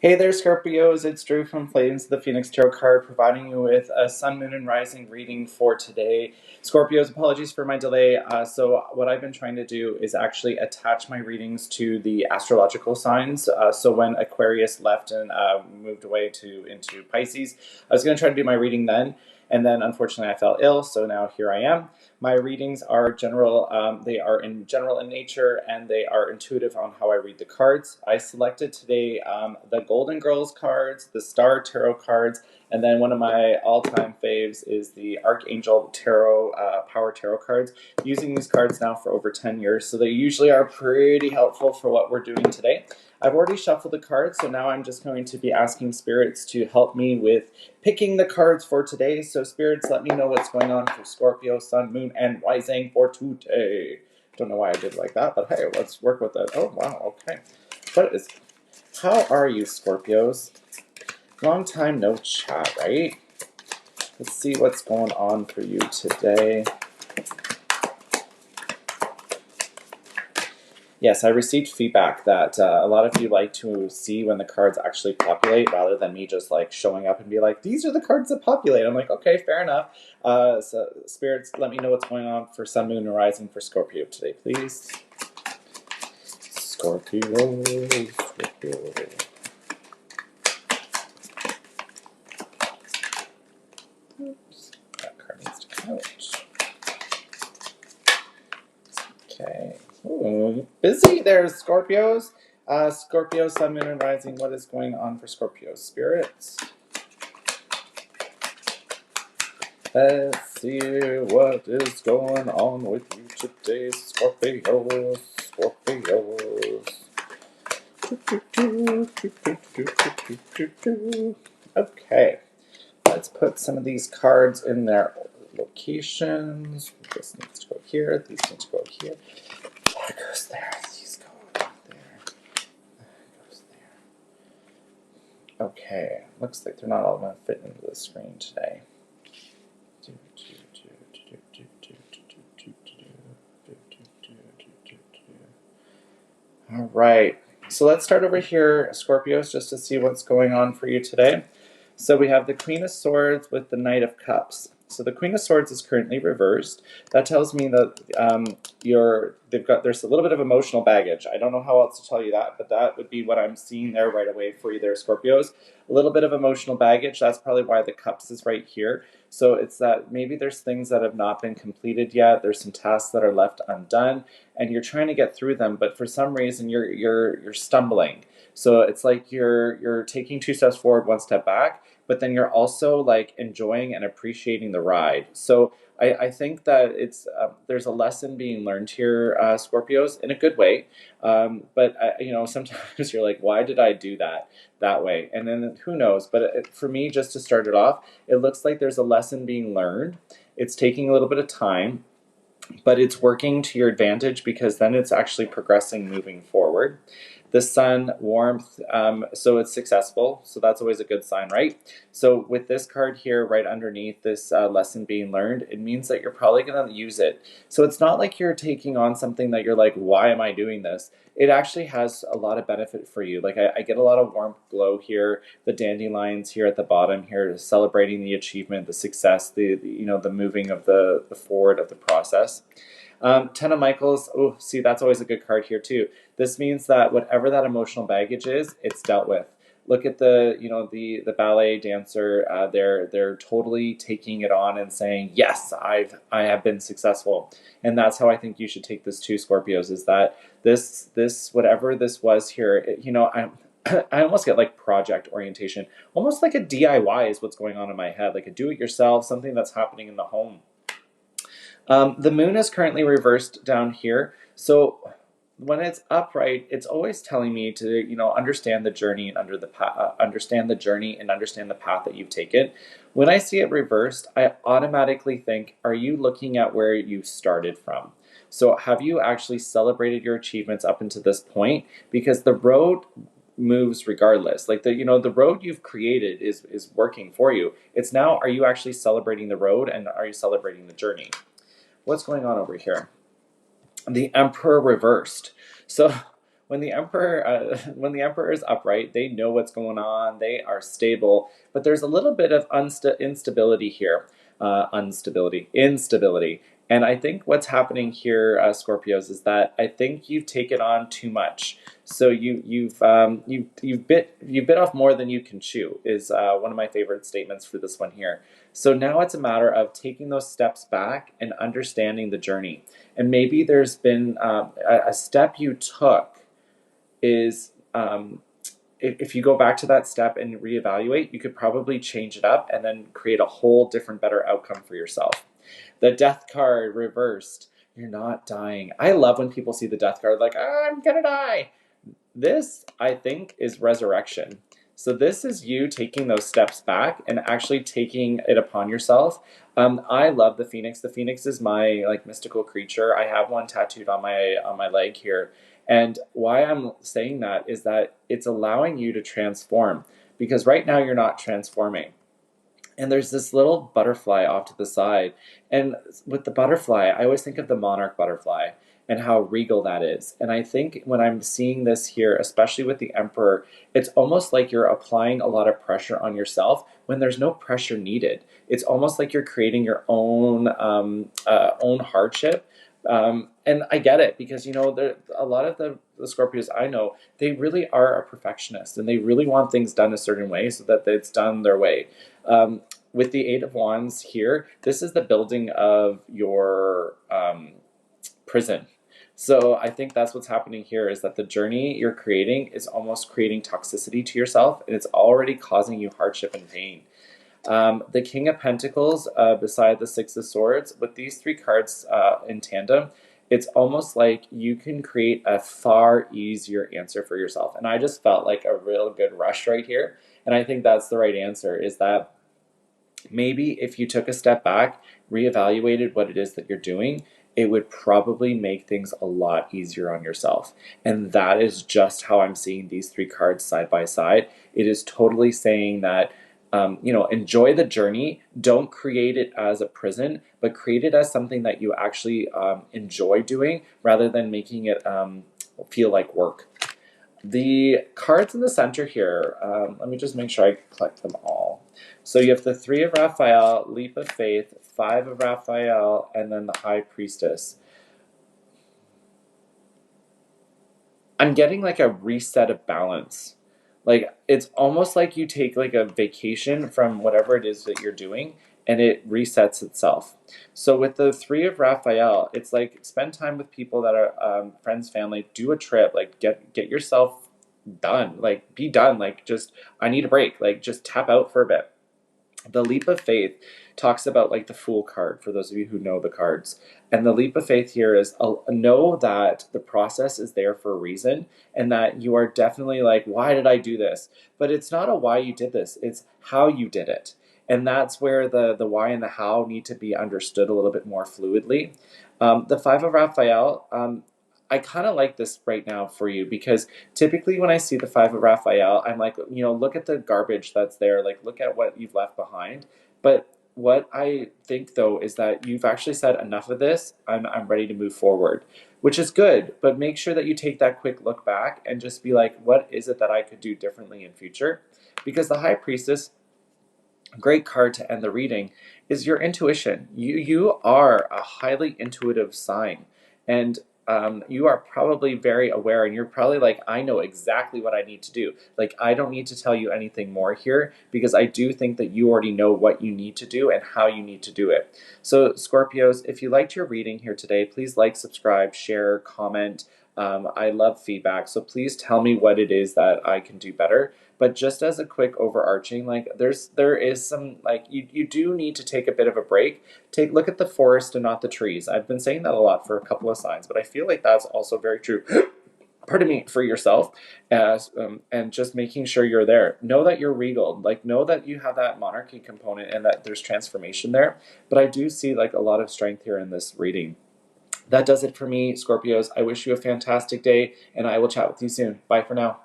Hey there, Scorpios. It's Drew from Flames of the Phoenix Tarot card, providing you with a Sun, Moon, and Rising reading for today. Scorpios, apologies for my delay. So what I've been trying to do is actually attach my readings to the astrological signs. So when Aquarius left and moved away into Pisces, I was going to try to do my reading then. And then, unfortunately, I fell ill, so now here I am. My readings are general, they are in general in nature, and they are intuitive on how I read the cards. I selected today the Golden Girls cards, the Star Tarot cards, and then one of my all-time faves is the Archangel Tarot, Power Tarot cards. Using these cards now for over 10 years, so they usually are pretty helpful for what we're doing today. I've already shuffled the cards, so now I'm just going to be asking spirits to help me with picking the cards for today. So spirits, let me know what's going on for Scorpio, Sun, Moon, and Rising for today. Don't know why I did like that, but hey, let's work with it. Oh, wow, okay. How are you, Scorpios? Long time no chat, right? Let's see what's going on for you today. Yes, I received feedback that a lot of you like to see when the cards actually populate rather than me just like showing up and be like, these are the cards that populate. I'm like, okay, fair enough. So spirits, let me know what's going on for Sun, Moon, and Rising for Scorpio today, please. Scorpio. Oops, that card needs to come out. Okay. Ooh, busy there, Scorpios. Scorpio, Sun, Moon, and Rising, what is going on for Scorpio spirits? Let's see what is going on with you today, Scorpios. Okay, let's put some of these cards in their locations. This needs to go here, these need to go here. That goes there, these go there. That goes there. Okay, looks like they're not all going to fit into the screen today. All right, so let's start over here, Scorpios, just to see what's going on for you today. So we have the Queen of Swords with the Knight of Cups. So the Queen of Swords is currently reversed. That tells me that there's a little bit of emotional baggage. I don't know how else to tell you that, but that would be what I'm seeing there right away for you there, Scorpios. A little bit of emotional baggage. That's probably why the Cups is right here. So it's that maybe there's things that have not been completed yet. There's some tasks that are left undone, and you're trying to get through them, but for some reason you're stumbling. So it's like you're taking 2 steps forward, 1 step back, but then you're also like enjoying and appreciating the ride. So I think that it's there's a lesson being learned here, Scorpios, in a good way. But sometimes you're like, why did I do that way? And then who knows? But for me, just to start it off, it looks like there's a lesson being learned. It's taking a little bit of time, but it's working to your advantage because then it's actually progressing, moving forward. The Sun, warmth, so it's successful, so that's always a good sign, right? So with this card here right underneath this lesson being learned, it means that you're probably going to use it. So it's not like you're taking on something that you're like, why am I doing this? It actually has a lot of benefit for you. Like I get a lot of warmth glow here, the dandelions here at the bottom here, celebrating the achievement, the success, the moving of the forward of the process. Ten of Michaels, oh, see, that's always a good card here too. This means that whatever that emotional baggage is, it's dealt with. Look at the ballet dancer. They're totally taking it on and saying, yes, I have been successful, and that's how I think you should take this too, Scorpios. Is that this whatever this was here? I almost get like project orientation, almost like a DIY is what's going on in my head, like a do-it-yourself, something that's happening in the home. The moon is currently reversed down here, so when it's upright, it's always telling me to understand the journey and understand the path that you've taken. When I see it reversed, I automatically think, are you looking at where you started from? So have you actually celebrated your achievements up until this point? Because the road moves regardless. Like the road you've created is working for you. It's now, are you actually celebrating the road, and are you celebrating the journey? What's going on over here? The Emperor reversed. So when the Emperor when the Emperor is upright, they know what's going on. They are stable, but there's a little bit of instability here, instability. And I think what's happening here, Scorpios, is that I think you've taken on too much. So you've bit off more than you can chew is one of my favorite statements for this one here. So now it's a matter of taking those steps back and understanding the journey. And maybe there's been a step you took is if you go back to that step and reevaluate, you could probably change it up and then create a whole different, better outcome for yourself. The death card reversed. You're not dying. I love when people see the death card like, oh, I'm gonna die. This, I think, is resurrection. So this is you taking those steps back and actually taking it upon yourself. I love the phoenix. The phoenix is my mystical creature. I have one tattooed on my leg here. And why I'm saying that is that it's allowing you to transform, because right now you're not transforming. And there's this little butterfly off to the side. And with the butterfly, I always think of the monarch butterfly and how regal that is. And I think when I'm seeing this here, especially with the Emperor, it's almost like you're applying a lot of pressure on yourself when there's no pressure needed. It's almost like you're creating your own hardship. And I get it, because a lot of the Scorpios I know, they really are a perfectionist and they really want things done a certain way so that it's done their way. With the Eight of Wands here, this is the building of your prison. So I think that's what's happening here, is that the journey you're creating is almost creating toxicity to yourself, and it's already causing you hardship and pain. The King of Pentacles beside the Six of Swords, with these three cards in tandem, it's almost like you can create a far easier answer for yourself. And I just felt like a real good rush right here. And I think that's the right answer, is that maybe if you took a step back, reevaluated what it is that you're doing, it would probably make things a lot easier on yourself. And that is just how I'm seeing these three cards side by side. It is totally saying that enjoy the journey. Don't create it as a prison, but create it as something that you actually enjoy doing, rather than making it feel like work. The cards in the center here, let me just make sure I collect them all. So you have the Three of Raphael, Leap of Faith, Five of Raphael, and then the High Priestess. I'm getting like a reset of balance. Like, it's almost like you take like a vacation from whatever it is that you're doing, and it resets itself. So with the Three of Raphael, it's like spend time with people that are friends, family, do a trip, like get yourself done, like be done, like just, I need a break, like just tap out for a bit. The Leap of Faith talks about like the Fool card, for those of you who know the cards. And the Leap of Faith here is know that the process is there for a reason, and that you are definitely like, why did I do this? But it's not a why you did this, it's how you did it. And that's where the why and the how need to be understood a little bit more fluidly. The Five of Raphael, I kind of like this right now for you, because typically when I see the Five of Raphael, I'm like, look at the garbage that's there, like look at what you've left behind. But what I think though is that you've actually said enough of this, I'm ready to move forward, which is good. But make sure that you take that quick look back and just be like, what is it that I could do differently in future? Because the High Priestess, great card to end the reading, is your intuition. You are a highly intuitive sign, and you are probably very aware, and you're probably like, I know exactly what I need to do. Like, I don't need to tell you anything more here, because I do think that you already know what you need to do and how you need to do it. So Scorpios, if you liked your reading here today, please like, subscribe, share, comment. I love feedback, so please tell me what it is that I can do better. But just as a quick overarching, like there is some, like you do need to take a bit of a break. Look at the forest and not the trees. I've been saying that a lot for a couple of signs, but I feel like that's also very true. Pardon me, for yourself, and just making sure you're there. Know that you're regal, like know that you have that monarchy component and that there's transformation there. But I do see like a lot of strength here in this reading. That does it for me, Scorpios. I wish you a fantastic day, and I will chat with you soon. Bye for now.